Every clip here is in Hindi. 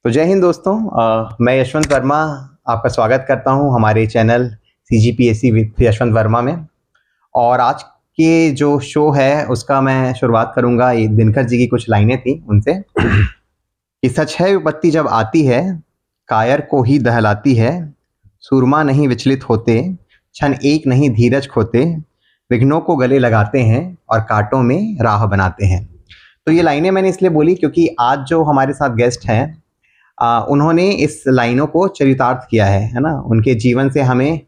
तो जय हिंद दोस्तों। मैं यशवंत वर्मा आपका स्वागत करता हूं हमारे channel CGPSC with Yashwant Verma में। और आज के जो शो है उसका मैं शुरुआत करूंगा, ये दिनकर जी की कुछ लाइनें थी उनसे कि सच है विपत्ति जब आती है, कायर को ही दहलाती है, सूरमा नहीं विचलित होते, क्षण एक नहीं धीरज खोते, विघ्नों को गले लगाते हैं और कांटों में राह बनाते हैं। तो ये लाइनें मैंने इसलिए बोली क्योंकि आज जो हमारे साथ गेस्ट हैं उन्होंने इस लाइनों को चरितार्थ किया है ना। उनके जीवन से हमें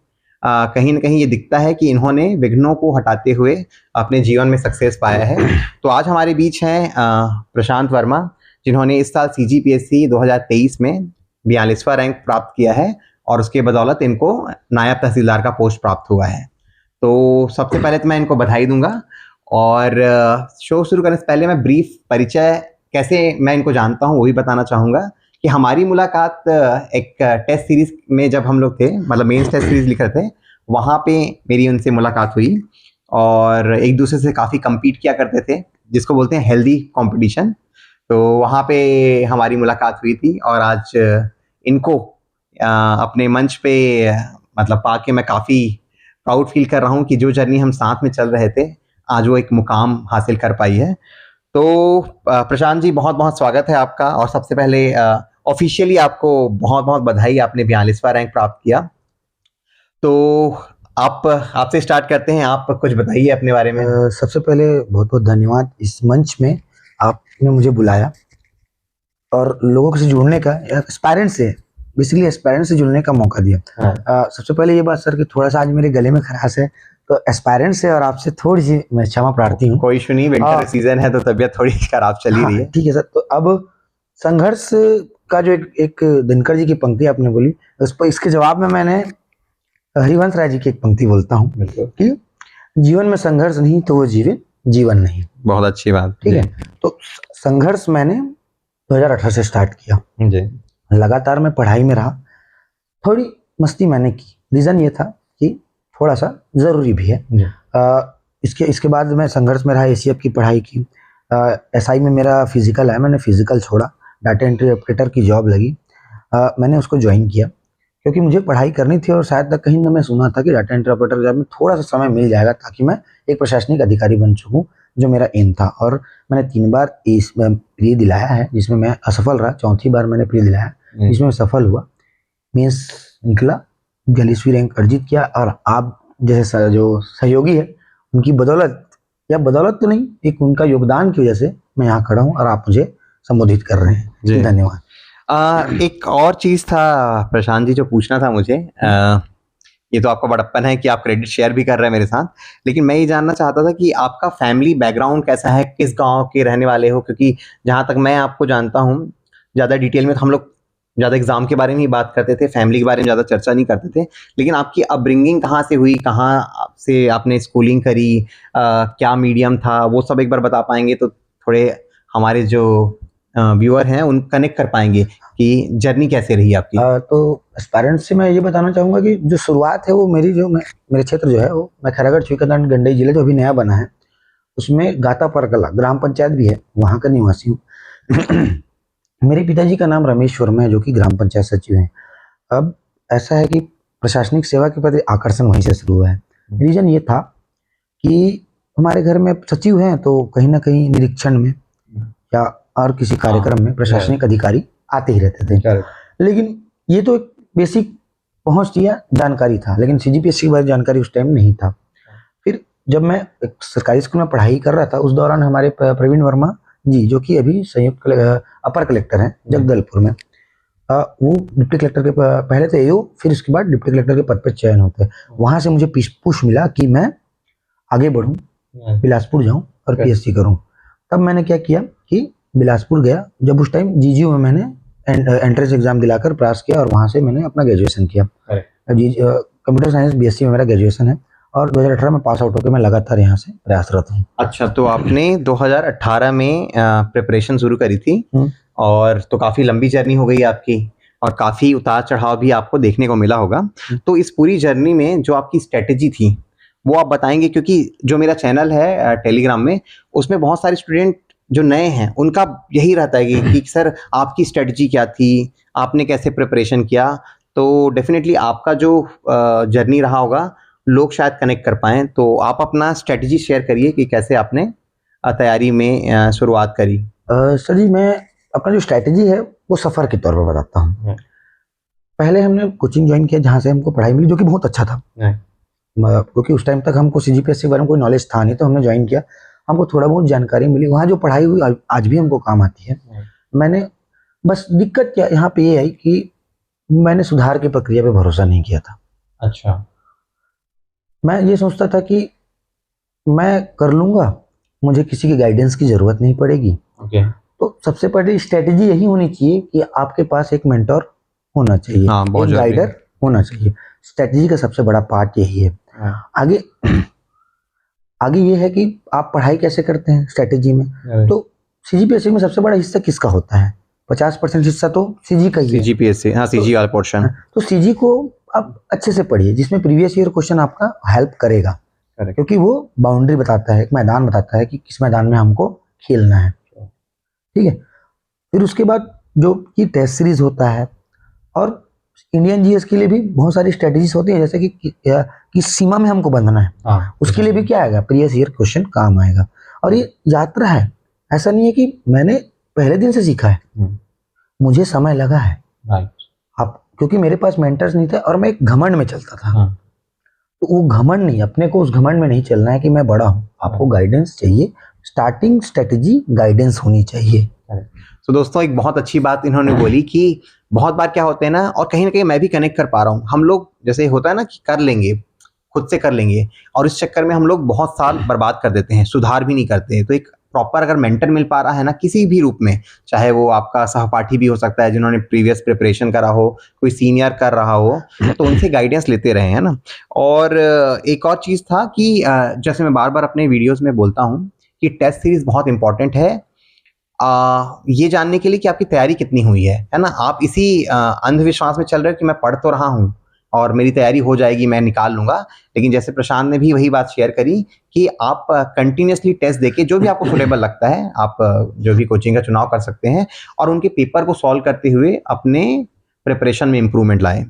कहीं ना कहीं ये दिखता है कि इन्होंने विघ्नों को हटाते हुए अपने जीवन में सक्सेस पाया है। तो आज हमारे बीच हैं प्रशांत वर्मा, जिन्होंने इस साल CGPSC 2023 में 42वां रैंक प्राप्त किया है और उसके बदौलत इनको नायब तहसीलदार का पोस्ट प्राप्त हुआ है। तो सबसे पहले तो मैं इनको बधाई दूंगा। और शो शुरू करने से पहले मैं ब्रीफ परिचय कैसे मैं इनको जानता हूँ वही बताना चाहूँगा कि हमारी मुलाकात एक टेस्ट सीरीज में जब हम लोग थे, मतलब मेंस टेस्ट सीरीज लिख रहे थे, वहाँ पे मेरी उनसे मुलाकात हुई और एक दूसरे से काफ़ी कम्पीट किया करते थे, जिसको बोलते हैं हेल्दी कंपटीशन। तो वहाँ पे हमारी मुलाकात हुई थी और आज इनको अपने मंच पे मतलब पाके मैं काफ़ी प्राउड फील कर रहा हूँ कि जो जर्नी हम साथ में चल रहे थे आज वो एक मुकाम हासिल कर पाई है। तो प्रशांत जी, बहुत बहुत स्वागत है आपका। और सबसे पहले ऑफिशियली आपको बहुत बहुत बधाई, आपने 42वां रैंक प्राप्त किया। तो आपसे स्टार्ट करते हैं, आप कुछ बताइए अपने बारे में। सबसे पहले बहुत बहुत धन्यवाद, इस मंच में आपने मुझे बुलाया और लोगों से जुड़ने का, एस्पायरेंट से बेसिकली एस्पायरेंट से जुड़ने का मौका दिया। सबसे पहले ये बात सर कि थोड़ा सा आज मेरे गले में खराश है, तो एस्पायरेंट से और आपसे थोड़ी सी मैं क्षमा प्रार्थी हूँ। कोई इशू नहीं, विंटर सीजन है तो तबीयत थोड़ी खराब चली रही है। ठीक है सर। तो अब संघर्ष का जो एक दिनकर जी की पंक्ति आपने बोली, उस पर इसके जवाब में मैंने हरिवंश राय जी की एक पंक्ति बोलता हूँ कि जीवन में संघर्ष नहीं तो वो जीवन नहीं। बहुत अच्छी बात, ठीक है। तो संघर्ष मैंने 2018 से स्टार्ट किया जी। लगातार मैं पढ़ाई में रहा, थोड़ी मस्ती मैंने की, रीजन ये था कि थोड़ा सा जरूरी भी है। इसके बाद मैं संघर्ष में रहा, ACF की पढ़ाई की, SI में मेरा फिजिकल है, मैंने फिजिकल छोड़ा, डाटा एंट्री ऑपरेटर की जॉब लगी, मैंने उसको ज्वाइन किया क्योंकि मुझे पढ़ाई करनी थी और शायद तक कहीं ना मैं सुना था कि डाटा एंट्री ऑपरेटर जॉब में थोड़ा सा समय मिल जाएगा ताकि मैं एक प्रशासनिक अधिकारी बन सकूं, जो मेरा एम था। और मैंने 3 बार इसमें प्री दिलाया है, जिसमें मैं असफल रहा। 4थी बार मैंने प्री दिलाया जिसमें मैं सफल हुआ, मेंस निकला, 42वीं रैंक अर्जित किया। और आप जैसे जो सहयोगी है उनकी बदौलत, या बदौलत तो नहीं, एक उनका योगदान की वजह से मैं यहाँ खड़ा हूँ और आप मुझे संबोधित कर रहे हैं। धन्यवाद। एक और चीज था प्रशांत जी जो पूछना था मुझे, ये तो आपका बड़प्पन है कि आप क्रेडिट शेयर भी कर रहे हैं मेरे साथ, लेकिन मैं ये जानना चाहता था कि आपका फैमिली बैकग्राउंड कैसा है, किस गांव के रहने वाले हो? क्योंकि जहाँ तक मैं आपको जानता हूँ, ज़्यादा डिटेल में तो हम लोग ज़्यादा एग्जाम के बारे में ही बात करते थे, फैमिली के बारे में ज़्यादा चर्चा नहीं करते थे, लेकिन आपकी अपब्रिंगिंग कहाँ से हुई, कहाँ से आपने स्कूलिंग करी, क्या मीडियम था, वो सब एक बार बता पाएंगे तो थोड़े हमारे जो व्यूअर हैं उन कनेक्ट कर पाएंगे कि जर्नी कैसे रही आपकी। तो एस्पायरेंट से मैं ये बताना चाहूँगा कि जो शुरुआत है वो मेरी, जो मेरे क्षेत्र जो है वो मैं खैरागढ़ छुईकादंड गंडई जिला जो अभी नया बना है उसमें गाता परकला ग्राम पंचायत भी है, वहाँ का निवासी हूँ। मेरे पिताजी का नाम रमेश वर्मा है, जो कि ग्राम पंचायत सचिव हैं। अब ऐसा है कि प्रशासनिक सेवा के प्रति आकर्षण वहीं से शुरू हुआ है। रीजन ये था कि हमारे घर में सचिव हैं तो कहीं ना कहीं निरीक्षण में या और किसी कार्यक्रम में प्रशासनिक अधिकारी आते ही रहते थे, लेकिन ये तो एक बेसिक पहुंच दिया जानकारी था, लेकिन CGPSC के बारे में जानकारी उस टाइम नहीं था। फिर जब मैं एक सरकारी स्कूल में पढ़ाई कर रहा था, उस दौरान हमारे प्रवीण वर्मा जी, जो कि अभी संयुक्त अपर कलेक्टर हैं जगदलपुर में, वो डिप्टी कलेक्टर के पहले थे AO, फिर उसके बाद डिप्टी कलेक्टर के पद पर चयन होते हैं। वहां से मुझे पुश मिला कि मैं आगे बढ़ूं, बिलासपुर जाऊं और PSC करूं। तब मैंने क्या किया कि बिलासपुर गया, जब उस टाइम GGO में मैंने एंट्रेंस एग्जाम दिलाकर पास किया और वहां से मैंने अपना ग्रेजुएशन किया। कंप्यूटर साइंस BSc में मेरा ग्रेजुएशन है और 2018 में पास आउट होकर मैं लगातार यहाँ से प्रयासरत हूँ। अच्छा, तो आपने 2018 में प्रिपरेशन शुरू करी थी और तो काफ़ी लंबी जर्नी हो गई आपकी और काफ़ी उतार चढ़ाव भी आपको देखने को मिला होगा। तो इस पूरी जर्नी में जो आपकी स्ट्रेटेजी थी वो आप बताएंगे? क्योंकि जो मेरा चैनल है टेलीग्राम में, उसमें बहुत सारे स्टूडेंट जो नए हैं उनका यही रहता है कि सर आपकी स्ट्रेटजी क्या थी, आपने कैसे प्रिपरेशन किया। तो डेफिनेटली आपका जो जर्नी रहा होगा लोग शायद कनेक्ट कर पाएँ। तो आप अपना स्ट्रेटजी शेयर करिए कि कैसे आपने तैयारी में शुरुआत करी। सर जी, मैं अपना जो स्ट्रैटेजी है वो सफ़र के तौर पर बताता हूँ। पहले हमने कोचिंग ज्वाइन किया जहाँ से हमको पढ़ाई मिली, जो कि बहुत अच्छा था, क्योंकि उस टाइम तक हमको CGPSC के बारे में कोई नॉलेज था नहीं, तो हमने ज्वाइन किया, हमको थोड़ा बहुत जानकारी मिली। वहाँ जो पढ़ाई हुई आज भी हमको काम आती है। मैंने बस दिक्कत क्या यहाँ पे ये आई कि मैंने सुधार की प्रक्रिया पे भरोसा नहीं किया था। अच्छा। मैं ये सोचता था कि मैं कर लूँगा, मुझे किसी की गाइडेंस की ज़रूरत नहीं पड़ेगी। तो सबसे पहले स्ट्रेटेजी यही होनी चाहिए कि आपके पास एक मेंटर होना चाहिए, एक गाइडर होना चाहिए। स्ट्रेटेजी का सबसे बड़ा पार्ट यही है। आगे आगे ये है कि आप पढ़ाई कैसे करते हैं स्ट्रेटेजी में। तो CGPSC में सबसे बड़ा हिस्सा किसका होता है? 50% हिस्सा तो CG का ही है। CGPSC, हाँ, CG वाला पोर्शन। तो CG को आप अच्छे से पढ़िए, जिसमें प्रीवियस ईयर क्वेश्चन आपका हेल्प करेगा, क्योंकि वो बाउंड्री बताता है, एक मैदान बताता है कि किस मैदान में हमको खेलना है। ठीक है। फिर उसके बाद जो कि टेस्ट सीरीज होता है, और इंडियन GS के लिए भी बहुत सारी स्ट्रेटेजीज होती है, जैसे कि सीमा में हमको बंधना है। उसके लिए भी क्या आएगा, प्रीवियस ईयर क्वेश्चन काम आएगा। और ये यात्रा है, ऐसा नहीं है कि मैंने पहले दिन से सीखा है, मुझे समय लगा है। आप, क्योंकि मेरे पास मेंटर्स नहीं थे और मैं एक घमंड में चलता था। तो वो घमंड नहीं, अपने को उस घमंड में नहीं चलना है कि मैं बड़ा हूँ। आपको गाइडेंस चाहिए, स्टार्टिंग स्ट्रेटेजी गाइडेंस होनी चाहिए। तो दोस्तों, एक बहुत अच्छी बात इन्होंने बोली कि बहुत बार क्या होते हैं ना, और कहीं ना कहीं मैं भी कनेक्ट कर पा रहा हूँ, हम लोग जैसे होता है ना कि कर लेंगे, खुद से कर लेंगे, और इस चक्कर में हम लोग बहुत साल बर्बाद कर देते हैं, सुधार भी नहीं करते हैं। तो एक प्रॉपर अगर मेंटर मिल पा रहा है ना किसी भी रूप में, चाहे वो आपका सहपाठी भी हो सकता है जिन्होंने प्रीवियस प्रिपरेशन करा हो, कोई सीनियर कर रहा हो, तो उनसे गाइडेंस लेते रहे, है ना। और एक और चीज़ था कि जैसे मैं बार बार अपने वीडियोज़ में बोलता हूँ कि टेस्ट सीरीज़ बहुत इंपॉर्टेंट है ये जानने के लिए कि आपकी तैयारी कितनी हुई है ना। आप इसी अंधविश्वास में चल रहे हो कि मैं पढ़ तो रहा हूँ और मेरी तैयारी हो जाएगी, मैं निकाल लूँगा। लेकिन जैसे प्रशांत ने भी वही बात शेयर करी कि आप कंटिन्यूसली टेस्ट देके जो भी आपको सुटेबल लगता है, आप जो भी कोचिंग का चुनाव कर सकते हैं, और उनके पेपर को सॉल्व करते हुए अपने प्रिपरेशन में इम्प्रूवमेंट लाएं।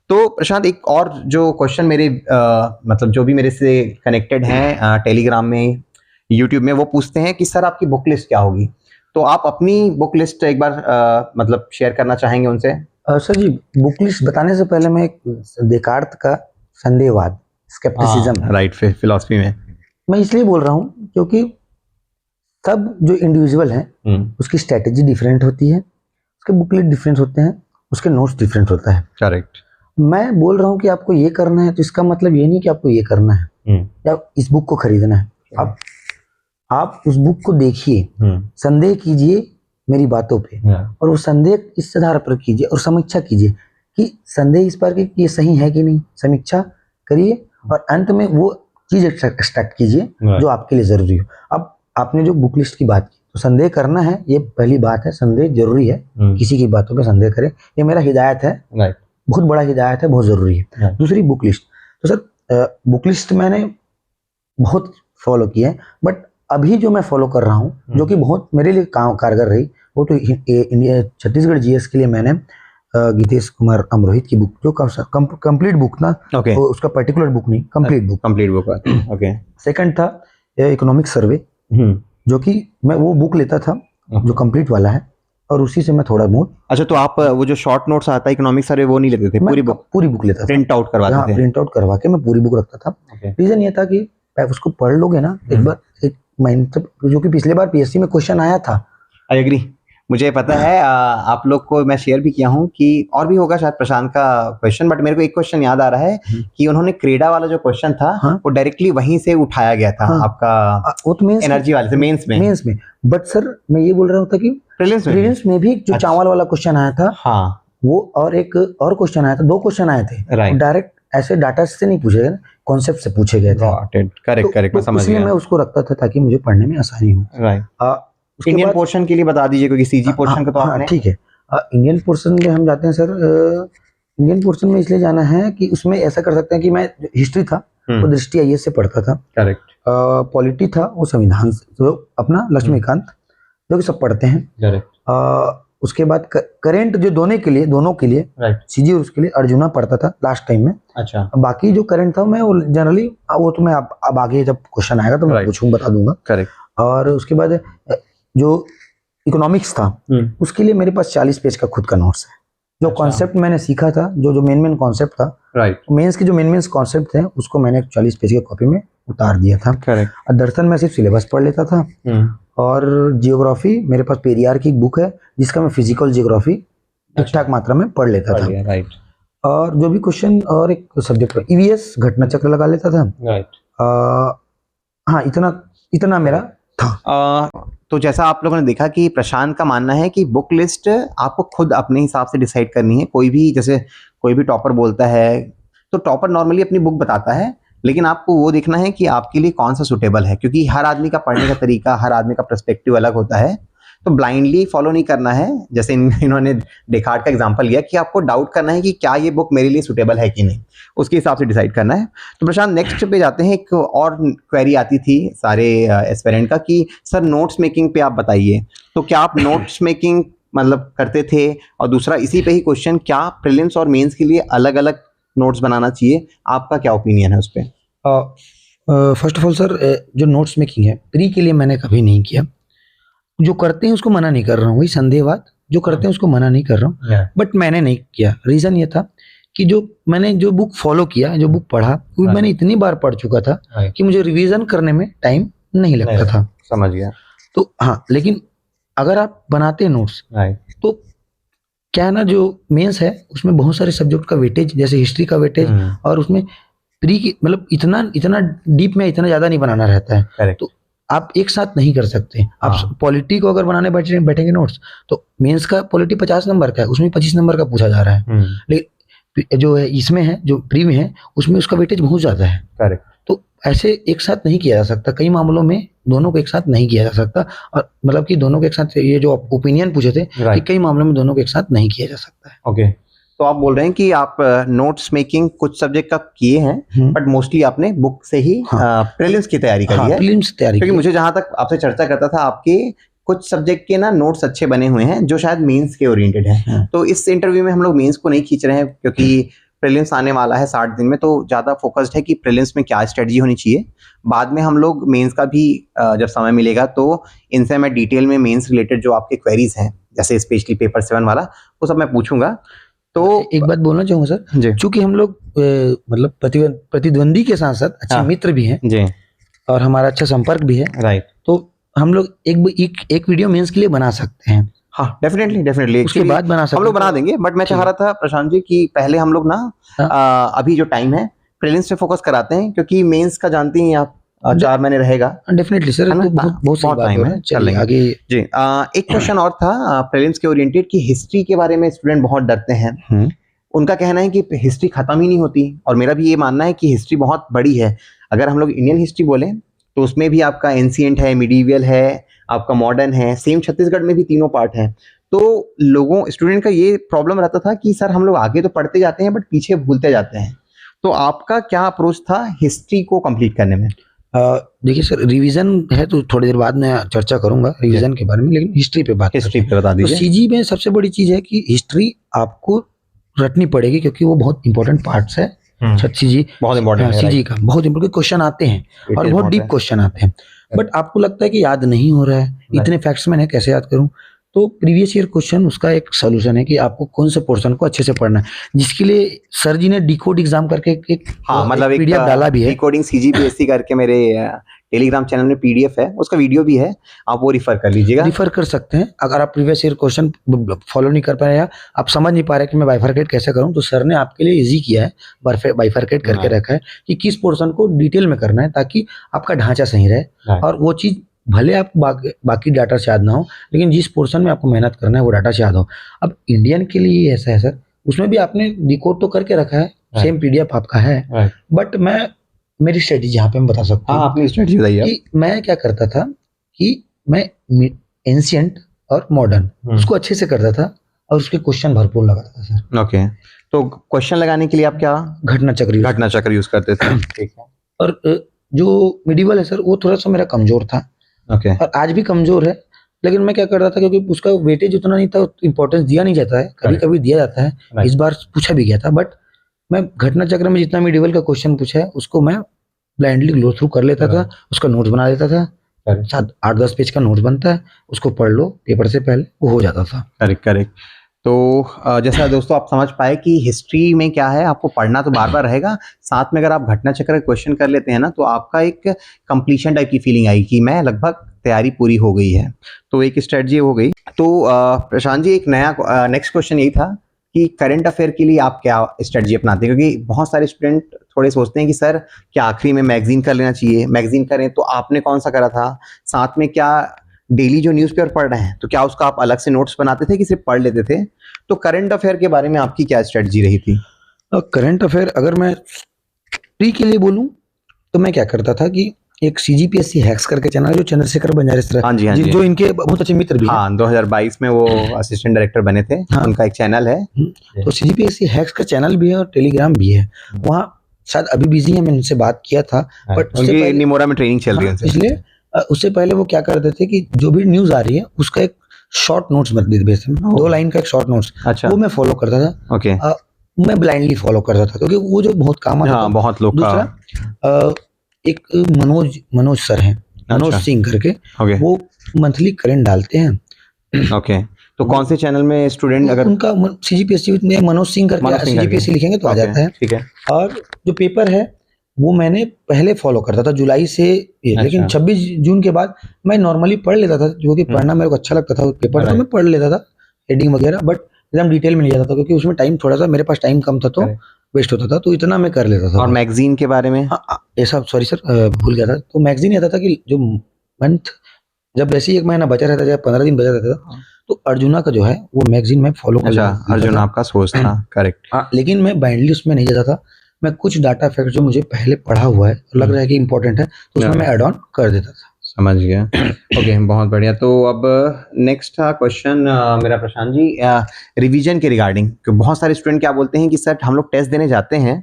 तो प्रशांत, एक और जो क्वेश्चन मेरे मतलब जो भी मेरे से कनेक्टेड हैं टेलीग्राम में, यूट्यूब में, वो पूछते हैं कि सर आपकी बुक लिस्ट क्या होगी। तो आप अपनी बुक लिस्ट एक बार मतलब शेयर करना चाहेंगे उनसे? सर जी, बुक लिस्ट बताने से पहले मैं एक देकार्त का संदेहवाद, स्केप्टिसिज्म, राइट, फिलॉसफी में मैं इसलिए बोल रहा हूँ क्योंकि सब जो इंडिविजुअल है उसकी स्ट्रेटेजी डिफरेंट होती है, उसके बुकलेट डिफरेंट होते हैं, उसके नोट्स डिफरेंट होता है। करेक्ट। मैं बोल रहा हूँ कि आपको ये करना है, तो इसका मतलब ये नहीं कि आपको ये करना है या इस बुक को खरीदना है। आप उस बुक को देखिए, संदेह कीजिए मेरी बातों पे, और वो संदेह इस आधार पर कीजिए और समीक्षा कीजिए कि संदेह इस पर कि ये सही है कि नहीं। समीक्षा करिए और अंत में वो चीज एक्सट्रैक्ट कीजिए जो आपके लिए जरूरी हो। अब आपने जो बुक लिस्ट की बात की, तो संदेह करना है, ये पहली बात है, संदेह जरूरी है। किसी की बातों पे संदेह करें, ये मेरा हिदायत है, बहुत बड़ा हिदायत है, बहुत जरूरी है। दूसरी, बुक लिस्ट। तो सर बुक लिस्ट मैंने बहुत फॉलो की है, बट अभी जो मैं फॉलो कर रहा हूँ, जो कि बहुत मेरे लिए कारगर रही, वो तो इंडिया छत्तीसगढ़ GS के लिए मैंने गीतेश कुमार अमरोहित की बुक, जो कंप्लीट बुक ना, तो उसका पर्टिकुलर बुक नहीं, कंप्लीट बुक। ओके। सेकंड था इकोनॉमिक सर्वे, जो कि मैं वो बुक लेता था जो कंप्लीट वाला है, और उसी से मैं थोड़ा बहुत। अच्छा, तो आप वो जो शॉर्ट नोट्स आता है इकोनॉमिक सर्वे, वो नहीं लेते थे? पूरी बुक लेता था, प्रिंट आउट करवाते थे? प्रिंट आउट करवा के मैं पूरी बुक रखता था। रीजन ये था कि आप उसको पढ़ लोगे ना एक बार, एक माइंड, जो कि पिछले बार PSC में क्वेश्चन आया था। आई एग्री, मुझे पता है। आप लोग को मैं शेयर भी किया हूँ कि और भी होगा शायद प्रशांत का क्वेश्चन, बट मेरे को एक क्वेश्चन याद आ रहा है कि उन्होंने क्रेडा वाला जो क्वेश्चन था, वो डायरेक्टली वहीं से उठाया गया था। आपका वो तो एनर्जी वाले से मेंस में। बट सर मैं ये बोल रहा था कि प्रीलिम्स में भी जो चावल वाला क्वेश्चन आया था, वो और एक और क्वेश्चन आया था, 2 क्वेश्चन आए थे डायरेक्ट, ऐसे डाटा से नहीं पूछे गए, कॉन्सेप्ट से पूछे गए थे। करेक्ट, मैं समझ गया। इसलिए मैं उसको रखता था ताकि मुझे पढ़ने में आसानी हो। इंडियन पोर्शन के लिए बता दीजिए, क्योंकि CG पोर्शन का तो आपने। ठीक है, इंडियन पोर्शन में हम जाते हैं सर। इंडियन पोर्शन में इसलिए जाना है कि उसमें ऐसा कर सकते हैं कि मैं हिस्ट्री था वो दृष्टि IAS से पढ़ता था। करेक्ट। पॉलिटी था वो संविधान से, तो अपना लक्ष्मीकांत जो कि सब पढ़ते हैं। करेक्ट। उसके बाद करेंट जो दोनों के लिए राइट। सीजी और उसके लिए अर्जुना पढ़ता था लास्ट टाइम में। अच्छा। बाकी जो करंट था मैं वो जनरली वो तो मैं अब आगे जब क्वेश्चन आएगा तो मैं पूछूंगा, बता दूंगा। करेक्ट। और उसके बाद जो इकोनॉमिक्स था उसके लिए मेरे पास 40 पेज का खुद का नोट्स है। जो कॉन्सेप्ट मैंने सीखा था, जो मेन कॉन्सेप्ट था, राइट, मेंस के जो मेन कॉन्सेप्ट थे उसको मैंने 40 पेज की कॉपी में उतार दिया था। करेक्ट। और दर्शन में सिर्फ सिलेबस पढ़ लेता था। और जियोग्राफी मेरे पास पेरियार की बुक है जिसका मैं फिजिकल जियोग्राफी ठीक ठाक मात्रा में पढ़ लेता था। राइट। और जो भी क्वेश्चन और एक सब्जेक्ट पर ईवीएस घटना चक्र लगा लेता था। राइट। हाँ, इतना मेरा था। तो जैसा आप लोगों ने देखा कि प्रशांत का मानना है कि बुक लिस्ट आपको खुद अपने हिसाब से डिसाइड करनी है। कोई भी टॉपर बोलता है तो टॉपर नॉर्मली अपनी बुक बताता है, लेकिन आपको वो देखना है कि आपके लिए कौन सा सुटेबल है, क्योंकि हर आदमी का पढ़ने का तरीका, हर आदमी का पर्सपेक्टिव अलग होता है। तो ब्लाइंडली फॉलो नहीं करना है। जैसे इन्होंने डेकार्ट का एग्जांपल लिया कि आपको डाउट करना है कि क्या ये बुक मेरे लिए सुटेबल है कि नहीं, उसके हिसाब से डिसाइड करना है। तो प्रशांत, नेक्स्ट पे जाते हैं। एक और क्वेरी आती थी सारे एस्पिरेंट का कि सर नोट्स मेकिंग पे आप बताइए। तो क्या आप नोट्स मेकिंग मतलब करते थे? और दूसरा इसी पे ही क्वेश्चन, क्या प्रीलिम्स और मेंस के लिए अलग अलग नोट्स बनाना चाहिए? आपका क्या ओपिनियन है उस पर? फर्स्ट ऑफ ऑल सर, जो नोट्स मेकिंग है प्री के लिए मैंने कभी नहीं किया। जो करते हैं उसको मना नहीं कर रहा हूँ, वही संदेहवाद, जो करते हैं उसको मना नहीं कर रहा हूँ, बट मैंने नहीं किया। रीजन ये था कि मैंने जो बुक फॉलो किया, जो बुक पढ़ा, वो मैंने इतनी बार पढ़ चुका था कि मुझे रिवीजन करने में टाइम नहीं लगता था। समझ गया। तो हाँ, लेकिन अगर आप बनाते हैं नोट्स तो क्या है ना, जो मेंस है उसमें बहुत सारे सब्जेक्ट का वेटेज, जैसे हिस्ट्री का वेटेज, और उसमें प्री की मतलब इतना डीप में इतना ज्यादा नहीं बनाना रहता है। तो आप एक साथ नहीं कर सकते। आप पॉलिटी को अगर बनाने बैठेंगे नोट्स, तो मेंस का पॉलिटी 50 नंबर का है, उसमें 25 नंबर का पूछा जा रहा है। लेकिन जो है इसमें है, जो प्री में है, उसमें उसका वेटेज बहुत ज्यादा है। करेक्ट। तो ऐसे एक साथ नहीं किया जा सकता। कई मामलों में दोनों को एक साथ नहीं किया जा सकता। और मतलब कि दोनों को एक साथ, ये जो ओपिनियन पूछे थे कि कई मामलों में दोनों को एक साथ नहीं किया जा सकता है। ओके। तो आप बोल रहे हैं कि आप नोट्स मेकिंग कुछ सब्जेक्ट का किए हैं, बट मोस्टली आपने बुक से ही प्रीलिम्स की तैयारी करी है। प्रीलिम्स तैयारी, क्योंकि मुझे जहां तक आपसे चर्चा करता था, आपके कुछ सब्जेक्ट के ना नोट्स अच्छे बने हुए हैं जो शायद मेंस के ओरिएंटेड हैं। तो इस इंटरव्यू में हम लोग मेंस को नहीं खींच रहे हैं, क्योंकि प्रीलिम्स आने वाला है 60 दिन में, तो ज़्यादा फोकस्ड है कि प्रीलिम्स में क्या स्ट्रेटजी होनी चाहिए। बाद में हम लोग मेंस का भी जब समय मिलेगा तो इनसे मैं डिटेल में मेंस रिलेटेड जो आपके क्वेरीज हैं, जैसे स्पेशली पेपर 7 वाला, वो सब मैं पूछूंगा। तो एक बात बोलना चाहूंगा सर, चूंकि हम लोग मतलब प्रतिद्वंदी के साथ साथ अच्छे मित्र भी हैं जी, और हमारा अच्छा संपर्क भी है। राइट। तो हम लोग एक वीडियो मेंस के लिए बना सकते हैं। हाँ, डेफिनेटली उसके बाद बना सकते हम लोग बना देंगे। बट मैं चाह रहा था प्रशांत जी कि पहले हम लोग ना अभी जो टाइम है प्रीलिम्स पे फोकस कराते हैं, क्योंकि मेंस का जानते हैं आप 4 महीने रहेगा। डेफिनेटली सर, तो बहुत टाइम है। चलिए आगे जी। एक क्वेश्चन और था प्रीलिम्स के ओरिएंटेड कि हिस्ट्री के बारे में स्टूडेंट बहुत डरते हैं। उनका कहना है कि हिस्ट्री खत्म ही नहीं होती, और मेरा भी ये मानना है कि हिस्ट्री बहुत बड़ी है। अगर हम लोग इंडियन हिस्ट्री बोलें तो उसमें भी आपका एंशिएंट है, मिडीवियल है, आपका मॉडर्न है, सेम छत्तीसगढ़ में भी तीनों पार्ट हैं। तो स्टूडेंट का ये प्रॉब्लम रहता था कि सर हम लोग आगे तो पढ़ते जाते हैं बट पीछे भूलते जाते हैं। तो आपका क्या अप्रोच था हिस्ट्री को कंप्लीट करने में? देखिए सर, रिवीजन है तो थोड़ी देर बाद मैं चर्चा करूंगा रिवीजन के बारे में, लेकिन हिस्ट्री पे बता दीजिए। तो सीजी में सबसे बड़ी चीज है कि हिस्ट्री आपको रटनी पड़ेगी, क्योंकि वो बहुत इंपॉर्टेंट पार्ट्स है। सीजी बहुत इंपॉर्टेंट है, सीजी का बहुत इंपॉर्टेंट क्वेश्चन आते हैं और बहुत डीप क्वेश्चन आते हैं, बट आपको लगता है कि याद नहीं हो रहा है, इतने फैक्ट्स मैंने कैसे याद करूं। तो प्रीवियस ईयर क्वेश्चन, उसका एक सोल्यूशन है कि आपको कौन से पोर्शन को अच्छे से पढ़ना है, जिसके लिए सर जी ने डिकोड एग्जाम करके एक पीडीएफ डाला भी है। डिकोडिंग सीजीपीएससी करके मेरे टेलीग्राम चैनल में पीडीएफ है, उसका वीडियो भी है, आप वो रिफर कर लीजिएगा। रिफर कर सकते हैं अगर आप प्रीवियस ईयर क्वेश्चन फॉलो नहीं कर पा रहे या आप समझ नहीं पा रहे कि मैं बाइफरकेट कैसे करूं, तो सर ने आपके लिए इजी किया है, बाइफरकेट करके रखा है कि किस पोर्शन को डिटेल में करना है, ताकि आपका ढांचा सही रहे। और वो चीज भले आप बाकी डाटा से याद ना हो, लेकिन जिस पोर्शन में आपको मेहनत करना है वो डाटा से याद हो। अब इंडियन के लिए ऐसा है सर, उसमें भी आपने डिकोड तो करके रखा है, सेम पीडीएफ आपका है, बट मेरी स्ट्रेटेजी यहाँ पे मैं बता सकता हूँ। अपनी स्ट्रेटेजी बताइए। कि मैं क्या करता था कि मैं एंशिएंट और मॉडर्न उसको अच्छे से करता था और उसके क्वेश्चन भरपूर लगाता था सर। ओके। तो क्वेश्चन लगाने के लिए आप क्या घटना चक्र यूज करते थे? ठीक है। और जो मिडिवल है सर, वो थोड़ा सा मेरा कमजोर था। ओके। और आज भी कमजोर है, लेकिन मैं क्या कर रहा था, क्योंकि उसका वेटेज उतना नहीं था, इंपॉर्टेंस दिया नहीं जाता है, कभी कभी दिया जाता है। इस बार पूछा भी गया था, बट मैं घटना चक्र में जितना मेडिवल का क्वेश्चन पूछा है उसको मैं ब्लाइंडली ग्लो थ्रू कर लेता था, उसका नोट्स बना लेता था। 7-8-10 पेज का नोट्स बनता है, उसको पढ़ लो पेपर से पहले, वो हो जाता था। Correct correct. तो जैसा दोस्तों आप समझ पाए कि हिस्ट्री में क्या है, आपको पढ़ना तो बार बार रहेगा, साथ में अगर आप घटना चक्र क्वेश्चन कर लेते हैं ना, तो आपका एक कंप्लीशन टाइप की फीलिंग आएगी कि मैं लगभग तैयारी पूरी हो गई है। तो एक स्ट्रेटजी हो गई। तो प्रशांत जी, एक नया नेक्स्ट क्वेश्चन यही था कि करंट अफेयर के लिए आप क्या स्ट्रेटजी अपनाते हैं? क्योंकि बहुत सारे स्टूडेंट थोड़े सोचते हैं कि सर क्या आखिरी में मैगजीन कर लेना चाहिए, मैगजीन करें तो आपने कौन सा करा था, साथ में क्या डेली जो न्यूज़पेपर पढ़ रहे हैं तो क्या उसका आप अलग से नोट्स बनाते थे कि सिर्फ पढ़ लेते थे? तो करंट अफेयर के बारे में आपकी क्या स्ट्रेटजी रही थी? करंट अफेयर अगर मैं प्री के लिए बोलूं तो मैं क्या करता था कि एक सीजीपीएससी हैक्स करके चैनल, जो चंद्रशेखर बंजारेश्वर, हाँ जी, हाँ जी, जो इनके बहुत अच्छे मित्र भी हैं। हाँ, 2022 में वो असिस्टेंट डायरेक्टर बने थे। हाँ। उनका एक चैनल है। तो सीजीपीएससी हैक्स का चैनल भी है और टेलीग्राम भी है। वहाँ शायद अभी बिजी है, मैंने उनसे बात किया था, बट उनकी निमोरा में ट्रेनिंग चल रही है उनसे। इसलिए उससे पहले वो क्या करते थे कि जो भी न्यूज आ रही है उसका एक शॉर्ट नोट्स बना देते थे, 2 लाइन का एक शॉर्ट नोट्स। अच्छा। वो मैं फॉलो करता था। ओके। मैं ब्लाइंडली फॉलो करता था क्योंकि वो जो बहुत काम आता था। हाँ, बहुत लोग का। दूसरा एक मनोज सर हैं, मनोज सिंह करके, वो मंथली करंट डालते हैं। ओके। तो कौन से चैनल में स्टूडेंट अगर उनका सीजीपीएससी में मनोज सिंह करके सीजीपीएससी लिखेंगे तो आ जाता है। ठीक है। और जो पेपर है वो मैंने पहले फॉलो करता था जुलाई से, लेकिन 26 जून के बाद मैं नॉर्मली पढ़ लेता था, जो कि पढ़ना मेरे को अच्छा लगता था पेपर, तो मैं पढ़ लेता था हेडिंग वगैरह, बट एकदम डिटेल में नहीं जाता था क्योंकि उसमें टाइम थोड़ा सा, मेरे पास टाइम कम था तो वेस्ट होता था, तो इतना मैं कर लेता था। और मैगजीन के बारे में? ऐसा, सॉरी सर, भूल गया था। तो मैगजीन आता था कि जो मंथ, जब वैसे ही 1 महीना बचा रहता था, 15 दिन बचा रहता था, तो अर्जुना का जो है वो मैगजीन में फॉलो कर। अर्जुना आपका सोर्स था। करेक्ट। लेकिन मैं बाइंडली उसमें नहीं जाता था। मैं कुछ डाटा फैक्ट जो मुझे पहले पढ़ा हुआ है और लग रहा है कि इंपॉर्टेंट है, तो उसमें मैं ऐड ऑन कर देता था। समझ गया। ओके, बहुत बढ़िया। तो अब नेक्स्ट था क्वेश्चन मेरा प्रशांत जी, रिवीजन के रिगार्डिंग। बहुत सारे स्टूडेंट क्या बोलते हैं कि सर हम लोग टेस्ट देने जाते हैं,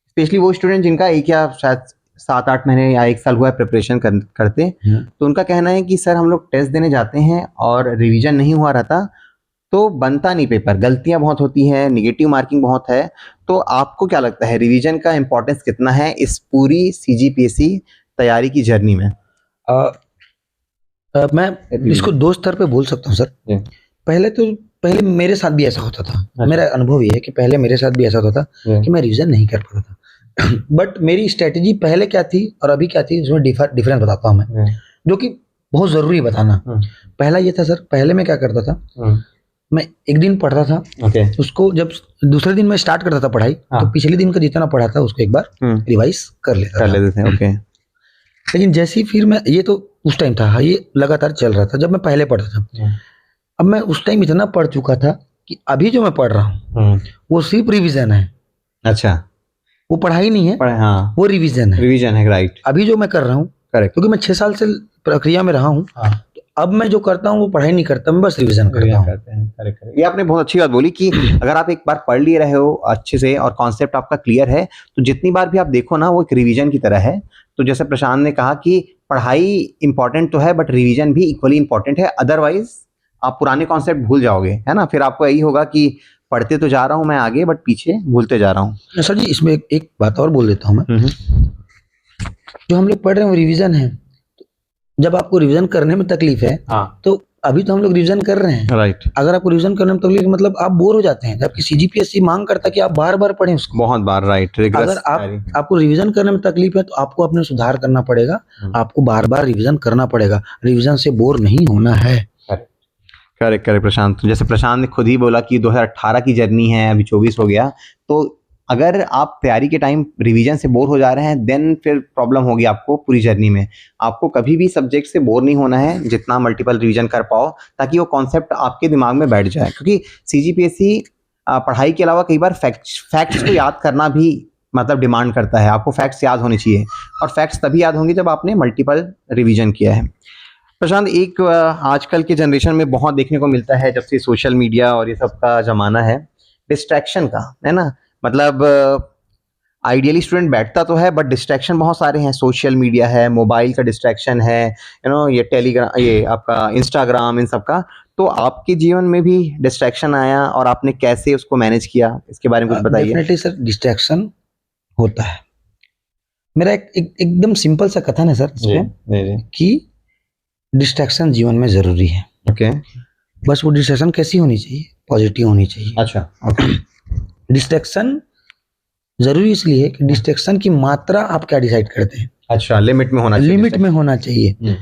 स्पेशली वो स्टूडेंट जिनका एक या शायद 7-8 महीने या 1 साल हुआ है प्रिपरेशन करते, तो उनका कहना है कि सर हम लोग टेस्ट देने जाते हैं और रिवीजन नहीं हुआ रहता तो बनता नहीं पेपर, गलतियां बहुत होती हैं, नेगेटिव मार्किंग बहुत है। तो आपको क्या लगता है रिवीजन का इंपॉर्टेंस कितना है इस पूरी सीजीपीएससी तैयारी की जर्नी में? मैं इसको 2 स्तर पे बोल सकता हूँ सर। पहले मेरे साथ भी ऐसा होता था। मेरा अनुभव ये है कि पहले मेरे साथ भी ऐसा होता था कि मैं रिवीजन नहीं कर पाता था। बट मेरी स्ट्रेटेजी पहले क्या थी और अभी क्या थी, उसमें डिफरेंस बताता हूँ मैं, जो कि बहुत जरूरी बताना। पहला ये था सर, पहले मैं क्या करता था, मैं एक दिन पढ़ता था, उसको जब दूसरे दिन मैं स्टार्ट करता था पढ़ाई, तो पिछले दिन का जितना पढ़ा था उसको एक बार रिवाइज कर लेते थे। ओके। लेकिन जैसे ही फिर मैं, ये तो उस टाइम था, ये लगातार चल रहा था जब मैं पहले पढ़ता था। अब मैं उस टाइम इतना पढ़ चुका था कि अभी जो मैं पढ़ रहा हूँ वो सिर्फ रिवीजन है। अच्छा। वो पढ़ाई नहीं है, वो रिवीजन है। राइट। अभी जो मैं कर रहा हूँ, क्योंकि मैं 6 साल से प्रक्रिया में रहा हूँ, अब मैं जो करता हूँ वो पढ़ाई नहीं करता, मैं बस रिवीजन करता हूँ। ये आपने बहुत अच्छी बात बोली कि अगर आप एक बार पढ़ लिए रहे हो अच्छे से और कॉन्सेप्ट आपका क्लियर है, तो जितनी बार भी आप देखो ना वो एक रिवीजन की तरह है। तो जैसे प्रशांत ने कहा कि पढ़ाई इंपॉर्टेंट तो है बट रिवीजन भी इक्वली इंपॉर्टेंट है, अदरवाइज आप पुराने कॉन्सेप्ट भूल जाओगे, है ना? फिर आपको यही होगा कि पढ़ते तो जा रहा हूँ मैं आगे बट पीछे भूलते जा रहा हूँ। सर जी, इसमें एक बात और बोल देता हूँ मैं। जो हम लोग पढ़ रहे हैं वो रिवीजन है। जब आपको रिवीजन करने में तकलीफ है, तो अभी तो हम लोग रिवीजन कर रहे हैं, राइट। अगर आपको रिवीजन करने में तकलीफ, मतलब आप बोर हो जाते हैं, जबकि सीजीपीएससी मांग करता है कि आप बार बार पढ़ें उसको, बहुत बार, राइट। अगर आपको रिवीजन करने में तकलीफ है तो आपको अपने सुधार करना पड़ेगा, आपको बार बार रिवीजन करना पड़ेगा, रिवीजन से बोर नहीं होना है। करेक्ट प्रशांत। जैसे प्रशांत ने खुद ही बोला कि 2018 की जर्नी है, अभी 24 हो गया, तो अगर आप तैयारी के टाइम रिवीजन से बोर हो जा रहे हैं देन फिर प्रॉब्लम होगी आपको पूरी जर्नी में। आपको कभी भी सब्जेक्ट से बोर नहीं होना है, जितना मल्टीपल रिवीजन कर पाओ ताकि वो कॉन्सेप्ट आपके दिमाग में बैठ जाए, क्योंकि सीजीपीएससी पढ़ाई के अलावा कई बार फैक्ट्स को याद करना भी मतलब डिमांड करता है। आपको फैक्ट्स याद होने चाहिए और फैक्ट्स तभी याद होंगे जब आपने मल्टीपल रिवीजन किया है। प्रशांत, एक आजकल के जनरेशन में बहुत देखने को मिलता है जब से सोशल मीडिया और ये सब का ज़माना है, डिस्ट्रैक्शन का, है ना? मतलब आइडियली स्टूडेंट बैठता तो है, बट डिस्ट्रैक्शन बहुत सारे हैं, सोशल मीडिया है, मोबाइल का डिस्ट्रैक्शन है, ये टेलीग्राम, ये आपका इंस्टाग्राम, इन सब का। तो आपके जीवन में भी डिस्ट्रैक्शन आया और आपने कैसे उसको मैनेज किया, इसके बारे में कुछ बताइए। डेफिनेटली सर, डिस्ट्रैक्शन होता है। मेरा एकदम सिंपल सा कथन है सर इसमें कि डिस्ट्रैक्शन जीवन में जरूरी है। ओके। बस वो डिस्ट्रैक्शन कैसी होनी चाहिए? पॉजिटिव होनी चाहिए। अच्छा, ओके। डिस्ट्रैक्शन जरूरी इसलिए कि डिस्ट्रैक्शन की मात्रा आप क्या डिसाइड करते हैं। अच्छा, लिमिट में होना चाहिए। लिमिट में होना चाहिए।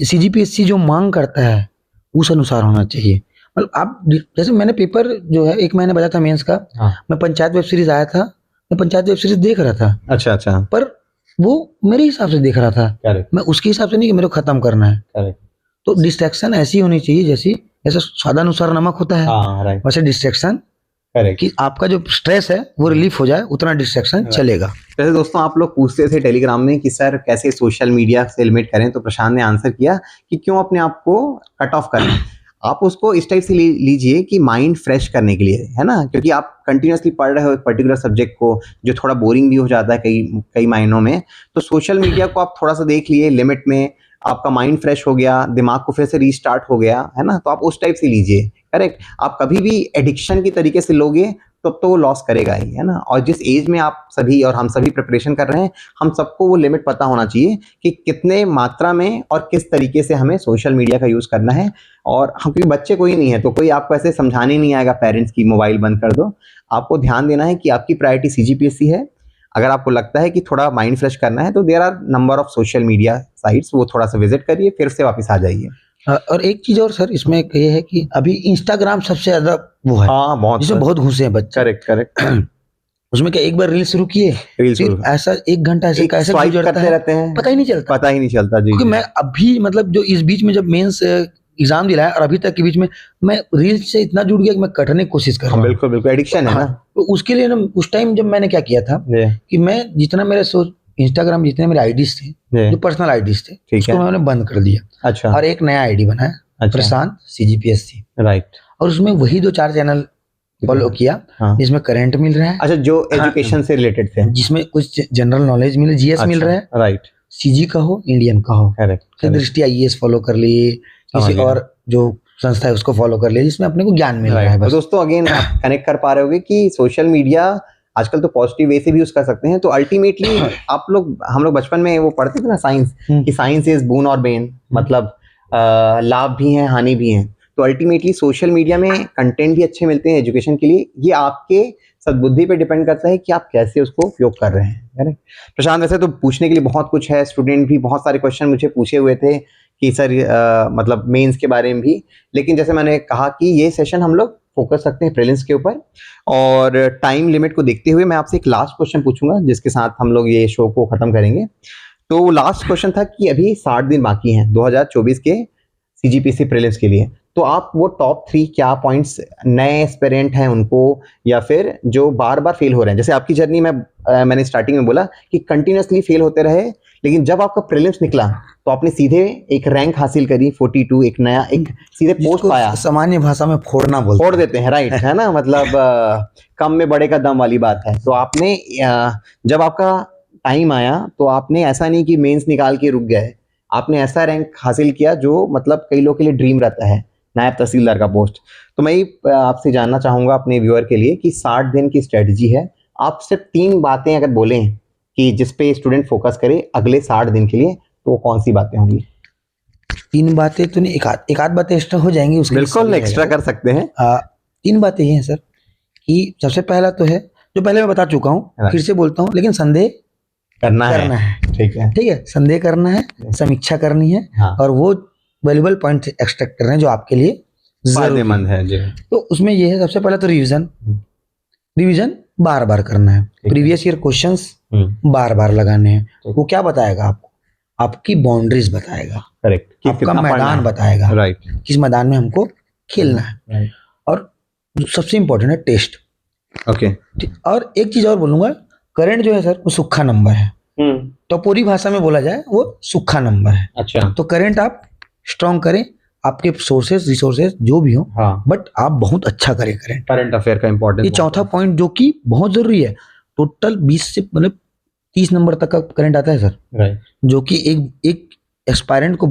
सीजीपीएससी जो मांग करता है उस अनुसार होना चाहिए। मतलब आप जैसे मैंने पेपर जो है 1 महीने बचा था मेंस का। हाँ। मैं पंचायत वेब सीरीज आया था, मैं पंचायत वेब सीरीज देख रहा था। अच्छा अच्छा। पर वो मेरे हिसाब से देख रहा था। करेक्ट। मैं उसके हिसाब से नहीं कि मेरे को खत्म करना है। करेक्ट। तो डिस्ट्रैक्शन ऐसी होनी चाहिए जैसे स्वादानुसार नमक होता है। हाँ, राइट। वैसे डिस्ट्रैक्शन कि आपका जो स्ट्रेस है वो रिलीफ हो जाए, उतना डिस्ट्रैक्शन चलेगा। वैसे दोस्तों, आप लोग पूछते थे टेलीग्राम में कि सर कैसे सोशल मीडिया से लिमिट करें, तो प्रशांत ने आंसर किया कि क्यों अपने आप को कट ऑफ करें। आप उसको इस टाइप से लीजिए कि माइंड फ्रेश करने के लिए, है ना, क्योंकि आप कंटिन्यूसली पढ़ रहे हो एक पर्टिकुलर सब्जेक्ट को, जो थोड़ा बोरिंग भी हो जाता है कई महीनों में। तो सोशल मीडिया को आप थोड़ा सा देख लिए लिमिट में, आपका माइंड फ्रेश हो गया, दिमाग को फिर से रीस्टार्ट हो गया, है ना। तो आप उस टाइप से लीजिए। करेक्ट। आप कभी भी एडिक्शन की तरीके से लोगे तो वो लॉस करेगा ही, है ना। और जिस एज में आप सभी और हम सभी प्रिपरेशन कर रहे हैं, हम सबको वो लिमिट पता होना चाहिए कि कितने मात्रा में और किस तरीके से हमें सोशल मीडिया का यूज़ करना है। और हम, क्योंकि बच्चे कोई नहीं है तो कोई आपको ऐसे समझाने नहीं आएगा पेरेंट्स की मोबाइल बंद कर दो। आपको ध्यान देना है कि आपकी प्रायोरिटी सीजीपीएससी है। अगर आपको लगता है कि थोड़ा माइंड फ्रेश करना है तो there are number of social media sites, वो थोड़ा सा विजिट करिए, फिर से वापस आ जाइए। और एक चीज और सर इसमें ये है कि अभी इंस्टाग्राम सबसे ज्यादा वो है। हाँ, बहुत, जिसमें बहुत घुसे हैं बच्चे। Correct correct. उसमें क्या एक बार रील शुरू किए, फिर ऐसा 1 घंटा ऐसे कैसे गुजरता है रहते हैं, पता ही नहीं चलता जी। क्योंकि मैं अभी मतलब जो इस बीच में जब मेंस एग्जाम दिलाया और अभी तक के बीच में मैं रील से इतना जुड़ गया कि मैं कटने की कोशिश कर रहा हूँ। बिल्कुल बिल्कुल, एडिक्शन है ना। तो उसके लिए ना उस टाइम जब मैंने क्या किया था कि मैं जितना मेरे इंस्टाग्राम जितने मेरे आईडीज थे, जो पर्सनल आईडीज थे, उसको मैंने बंद कर दिया। अच्छा। और एक नया आईडी बनाया, प्रशांत सीजीपीएससी। राइट। और उसमें वही 2-4 चैनल फॉलो किया। हाँ। जिसमें करंट मिल रहा है। अच्छा, जो एजुकेशन से रिलेटेड थे, जिसमें कुछ जनरल नॉलेज मिले, जीएस मिल रहा है। राइट। सीजी का हो, इंडियन का हो। करेक्ट। दृष्टि आईएएस फॉलो कर लिए, किसी और जो संस्था है उसको फॉलो कर लिए, जिसमें अपने को ज्ञान मिल रहा है। बस दोस्तों, अगेन आप कनेक्ट कर पा रहे होगे कि सोशल मीडिया आजकल तो पॉजिटिव वे से भी यूज कर सकते हैं। तो अल्टीमेटली हम लोग बचपन में वो पढ़ते थे ना साइंस, कि साइंस इज बोन और बेन, मतलब लाभ भी हैं हानि भी हैं। तो अल्टीमेटली सोशल मीडिया में कंटेंट भी अच्छे मिलते हैं एजुकेशन के लिए। ये आपके सद्बुद्धि पे डिपेंड करता है कि आप कैसे उसको उपयोग कर रहे हैं। प्रशांत, वैसे तो पूछने के लिए बहुत कुछ है, स्टूडेंट भी बहुत सारे क्वेश्चन मुझे पूछे हुए थे कि सर मतलब मेंस के बारे में भी। लेकिन जैसे मैंने कहा कि ये सेशन हम लोग फोकस रखते हैं प्रीलिम्स के ऊपर, और टाइम लिमिट को देखते हुए मैं आपसे एक लास्ट क्वेश्चन पूछूंगा जिसके साथ हम लोग ये शो को खत्म करेंगे। तो लास्ट क्वेश्चन था कि अभी 60 दिन बाकी हैं 2024 के सीजीपीएससी प्रीलिम्स के लिए। तो आप वो टॉप 3 क्या पॉइंट्स नए एस्पिरेंट हैं उनको, या फिर जो बार बार फेल हो रहे हैं, जैसे आपकी जर्नी में मैंने स्टार्टिंग में बोला कि कंटिन्यूसली फेल होते रहे, लेकिन जब आपका प्रीलिम्स निकला तो आपने सीधे एक रैंक हासिल करी 42, एक नया एक सीधे पोस्ट पाया। सामान्य भाषा में फोड़ देते हैं, राइट, है ना, मतलब कम में बड़े का दम वाली बात है। तो आपने जब आपका टाइम आया तो आपने ऐसा नहीं कि मेंस निकाल के रुक गए, आपने ऐसा रैंक हासिल किया जो मतलब कई लोगों के लिए ड्रीम रहता है, नायब तहसीलदार का पोस्ट। तो मैं आपसे जानना चाहूँगा अपने व्यूअर के लिए कि 60 दिन की स्ट्रेटजी है, आप सिर्फ 3 बातें अगर बोलें कि जिस पे स्टूडेंट फोकस करे अगले 60 दिन के लिए, तो वो कौन सी बातें होंगी? 3 बातें तो नहीं, एक आध बातें एक्स्ट्रा हो जाएंगी, उसके बिल्कुल एक्स्ट्रा कर सकते हैं। 3 बातें ये हैं सर कि सबसे पहला तो है जो पहले मैं बता चुका हूँ, फिर से बोलता हूँ, लेकिन संदेह करना है। ठीक है, संदेह करना है, समीक्षा करनी है, और वो वैल्यूबल पॉइंट एक्सट्रैक्ट करने हैं जो आपके लिए फायदेमंद है जी। तो उसमें ये है, सबसे पहले तो रिवीजन बार बार करना है। प्रीवियस ईयर क्वेश्चंस बार बार लगाने हैं। वो क्या बताएगा आपको? आपकी बाउंड्रीज बताएगा, करेक्ट, आपका मैदान बताएगा, राइट, किस मैदान में हमको खेलना है। और सबसे इंपॉर्टेंट है टेस्ट। ओके। और एक चीज और बोलूंगा, करंट जो है सर वो सूखा नंबर है। तो पूरी भाषा में बोला जाए वो सूखा नंबर है। अच्छा। तो करंट आप स्ट्रॉन्ग करें, आपके सोर्सेस रिसोर्सेस जो भी हो, बट आप बहुत अच्छा करें करंट अफेयर का इंपॉर्टेंस। ये चौथा पॉइंट जो कि बहुत जरूरी है, टोटल 20 से मतलब 30 नंबर तक का करंट आता है सर, राइट, जो कि एक एस्पायरेंट को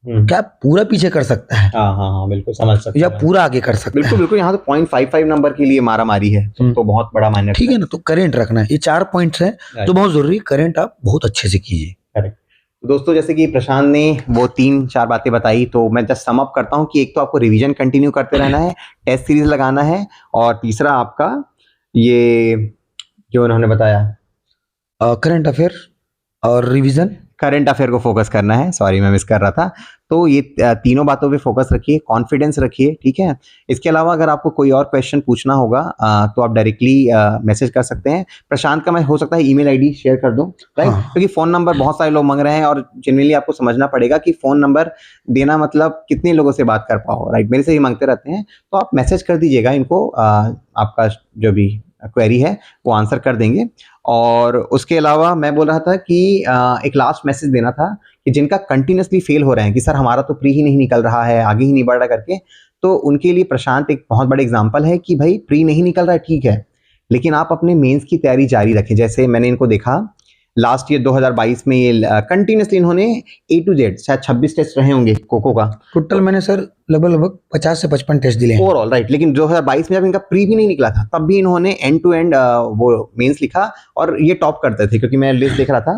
क्या पूरा पीछे कर सकता है हाँ बिल्कुल समझ सकते या हैं। पूरा आगे कर सकता बिल्कुल है। बिल्कुल, यहाँ तो 0.55 नंबर के लिए मारा मारी है, तो बहुत बड़ा मायने ठीक है ना, तो करंट रखना है, ये 4 पॉइंट्स हैं जो बहुत जरूरी है। करंट आप बहुत अच्छे से कीजिए। करेक्ट। दोस्तों, जैसे कि प्रशांत ने वो 3-4 बातें बताई, तो मैं जस्ट सम अप करता हूँ कि एक तो आपको रिवीजन कंटिन्यू करते रहना है, टेस्ट सीरीज लगाना है, और तीसरा आपका ये जो उन्होंने बताया करंट अफेयर और रिवीजन, करंट अफेयर को फोकस करना है। सॉरी, मैं मिस कर रहा था। तो ये तीनों बातों पे फोकस रखिए, कॉन्फिडेंस रखिए, ठीक है। इसके अलावा अगर आपको कोई और क्वेश्चन पूछना होगा तो आप डायरेक्टली मैसेज कर सकते हैं। प्रशांत का मैं हो सकता है ईमेल आईडी शेयर कर दूं, राइट, क्योंकि फ़ोन नंबर बहुत सारे लोग मांग रहे हैं, और जेन्युइनली आपको समझना पड़ेगा कि फ़ोन नंबर देना मतलब कितने लोगों से बात कर पाओ, राइट। मेरे से ही मांगते रहते हैं, तो आप मैसेज कर दीजिएगा इनको, आपका जो भी क्वेरी है वो आंसर कर देंगे। और उसके अलावा मैं बोल रहा था कि एक लास्ट मैसेज देना था कि जिनका कंटिन्यूसली फेल हो रहे हैं कि सर हमारा तो प्री ही नहीं निकल रहा है, आगे ही नहीं बढ़ रहा करके, तो उनके लिए प्रशांत एक बहुत बड़ा एग्जांपल है कि भाई प्री नहीं निकल रहा है, ठीक है, लेकिन आप अपने मेंस की तैयारी जारी रखें। जैसे मैंने इनको देखा लास्ट ईयर 2022 में ये कंटिन्यूसली इन्होंने A to Z शायद 26 टेस्ट रहे होंगे कोको का टोटल मैंने सर लगभग 50 से 55 टेस्ट दिए ओवरऑल, राइट। लेकिन 2022 में जब इनका प्री भी नहीं निकला था, तब भी इन्होंने एंड टू एंड वो मेंस लिखा, और ये टॉप करते थे, क्योंकि मैं लिस्ट देख रहा था,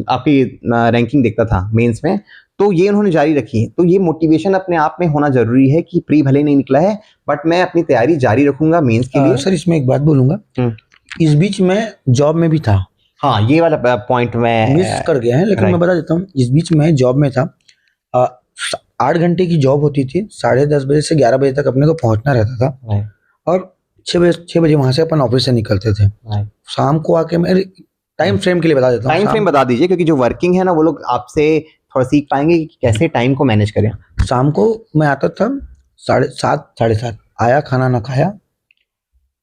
आपकी रैंकिंग देखता था मेंस में, तो ये उन्होंने जारी रखी। तो ये मोटिवेशन अपने आप में होना जरूरी है कि प्री भले नहीं निकला है, बट मैं अपनी तैयारी जारी रखूंगा मेंस के लिए। सर इसमें एक बात बोलूंगा, इस बीच में जॉब में भी था। हाँ, ये वाला पॉइंट मैं मिस कर गया है, लेकिन मैं बता देता हूँ, इस बीच में जॉब में था। 8 घंटे की जॉब होती थी, 10:30 बजे से 11 बजे तक अपने को पहुंचना रहता था, और 6 बजे वहां से अपन ऑफिस से निकलते थे। शाम को आके मैं टाइम फ्रेम के लिए बता देता हूँ, टाइम फ्रेम बता दीजिए, क्योंकि जो वर्किंग है ना, वो लोग आपसे थोड़ा सीख पाएंगे कि कैसे टाइम को मैनेज करें। शाम को मैं आता था 7:30 7:30, आया, खाना ना खाया,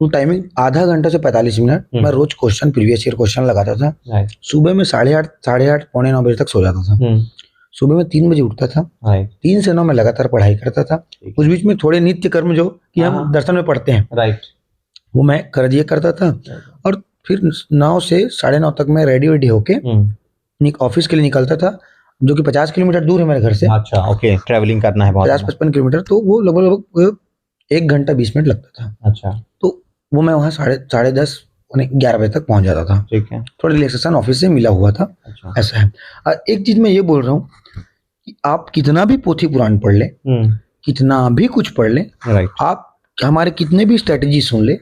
तो टाइमिंग आधा घंटा से 45 मिनट मैं रोज क्वेश्चन, प्रीवियस ईयर क्वेश्चन लगाता था। सुबह में 8:30 पौने 9 बजे तक सो जाता था। सुबह में 3 बजे उठता था, 3 से 9 में लगातार पढ़ाई करता था। उस बीच में थोड़े नित्य कर्म जो कि हम दर्शन में पढ़ते हैं, राइट, वो मैं कर दिया करता था। और फिर 9 से 9:30 तक मैं रेडी होके ऑफिस के लिए निकलता था, जो कि 50 किलोमीटर दूर है मेरे घर से। अच्छा, ओके, ट्रैवलिंग करना है 50-55 किलोमीटर, तो वो लगभग 1 घंटा 20 मिनट लगता था। अच्छा, तो वो मैं वहाँ 10:30 11 बजे तक पहुंच जाता था। ठीक है, थोड़ा रिलैक्सेशन ऑफिस से मिला हुआ था। अच्छा, ऐसा है। और एक चीज मैं ये बोल रहा हूँ कि आप कितना भी पोथी पुराण पढ़ ले, कितना भी कुछ पढ़ ले, आप हमारे कितने भी स्ट्रेटेजी सुन ले,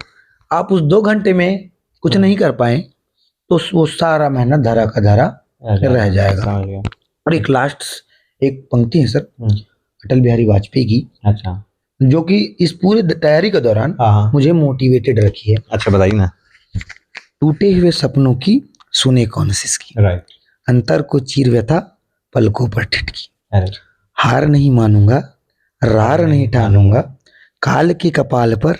आप उस 2 घंटे में कुछ नहीं कर पाए, तो वो सारा मेहनत धरा का धरा रह जाएगा। और एक लास्ट एक पंक्ति है सर, अटल बिहारी वाजपेयी की, अच्छा, जो कि इस पूरे तैयारी के दौरान मुझे मोटिवेटेड रखी है। अच्छा, बताइए ना। टूटे हुए सपनों की सुने कौन सिसकी, राइट, अंतर को चीर व्यथा पलकों पर ठिठकी, हार नहीं मानूंगा, रार नहीं टालूंगा, काल के कपाल पर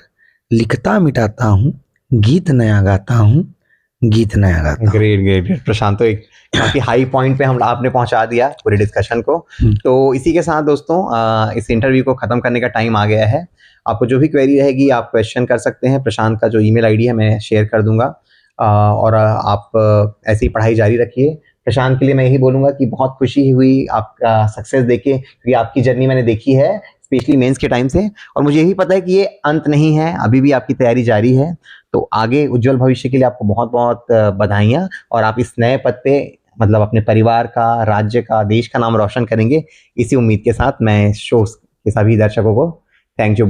लिखता मिटाता हूँ, गीत नया गाता हूँ, गीत नया गाता हूँ। ग्रेट ग्रेट प्रशांत, तो एक काफी हाई पॉइंट पे हम आपने पहुंचा दिया पूरे डिस्कशन को। तो इसी के साथ दोस्तों इस इंटरव्यू को खत्म करने का टाइम आ गया है। आपको जो भी क्वेरी रहेगी आप क्वेश्चन कर सकते हैं। प्रशांत का जो ईमेल आईडी है मैं शेयर कर दूंगा, और आप ऐसी पढ़ाई जारी रखिए। प्रशांत के लिए मैं यही बोलूँगा कि बहुत खुशी हुई आपका सक्सेस देखे, क्योंकि आपकी जर्नी मैंने देखी है स्पेशली मेंस के टाइम से, और मुझे यही पता है कि ये अंत नहीं है, अभी भी आपकी तैयारी जारी है। तो आगे उज्जवल भविष्य के लिए आपको बहुत बहुत बधाइयाँ, और आप इस नए पद पे मतलब अपने परिवार का, राज्य का, देश का नाम रोशन करेंगे। इसी उम्मीद के साथ मैं शो के सभी दर्शकों को थैंक यू